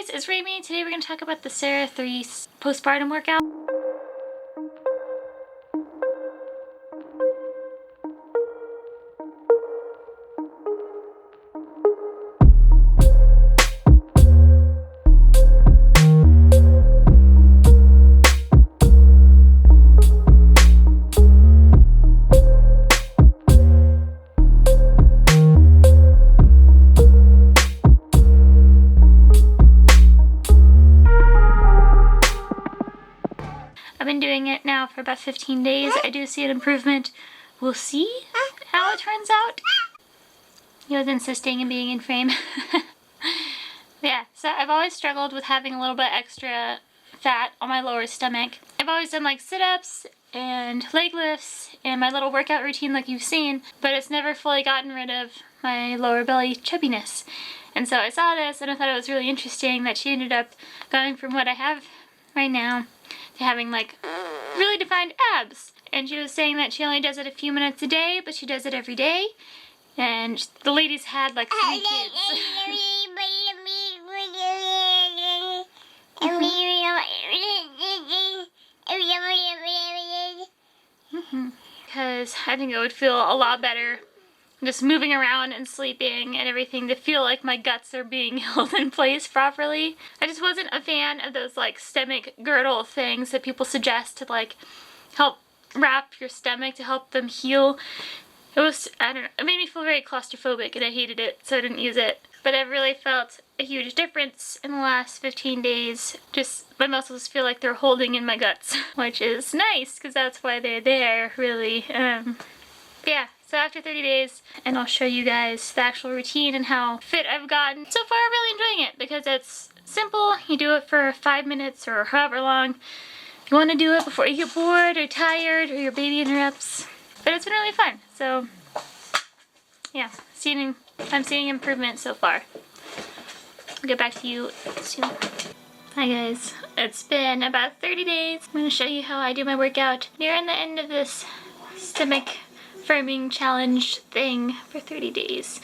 guys, it's Raimy. Today we're going to talk about the Sarah Therese postpartum workout. I've been doing it now for about 15 days. I do see an improvement. We'll see how it turns out. He was insisting on being in frame. Yeah, so I've always struggled with having a little bit extra fat on my lower stomach. I've always done like sit-ups and leg lifts and my little workout routine like you've seen, but it's never fully gotten rid of my lower belly chubbiness. And so I saw this and I thought it was really interesting that she ended up going from what I have right now to having like really defined abs. And she was saying that she only does it a few minutes a day, but she does it every day. And the lady's had like 3 kids. Because I think it would feel a lot better just moving around and sleeping and everything to feel like my guts are being held in place properly. I just wasn't a fan of those like stomach girdle things that people suggest to like help wrap your stomach to help them heal. It was, I don't know, it made me feel very claustrophobic and I hated it, so I didn't use it. But I've really felt a huge difference in the last 15 days. Just my muscles feel like they're holding in my guts, which is nice because that's why they're there, really. Yeah. So after 30 days, and I'll show you guys the actual routine and how fit I've gotten. So far I'm really enjoying it because it's simple. You do it for 5 minutes or however long you want to do it before you get bored or tired or your baby interrupts. But it's been really fun. So yeah, I'm seeing improvement so far. I'll get back to you soon. Hi guys, it's been about 30 days. I'm going to show you how I do my workout. Near in the end of this stomach firming challenge thing for 30 days.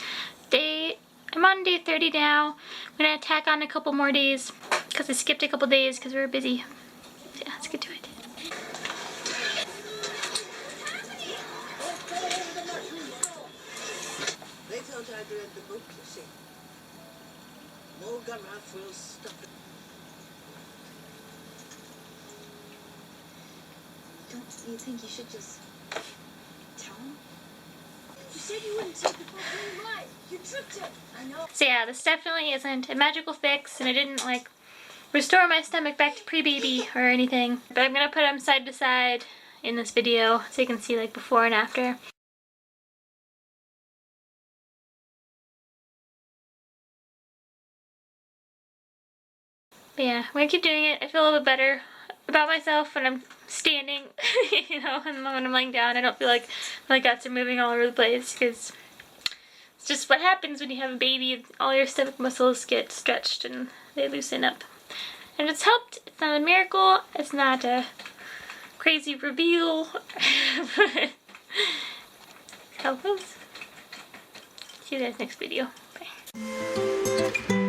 I'm on day 30 now. I'm gonna tack on a couple more days because I skipped a couple days because we were busy. So yeah, let's get to it. They thought I'd read the book, you see. Morgan Rathwell's stuff. Don't you think you should just tell him? You said you wouldn't take the full life. You tricked him. I know. So yeah, this definitely isn't a magical fix, and I didn't like restore my stomach back to pre-baby or anything. But I'm gonna put them side to side in this video so you can see like before and after. But yeah, I'm gonna keep doing it. I feel a little bit better about myself when I'm standing, you know, and when I'm laying down I don't feel like my guts are moving all over the place because it's just what happens when you have a baby. All your stomach muscles get stretched and they loosen up. And it's helped. It's not a miracle. It's not a crazy reveal. But how it goes. See you guys next video. Bye.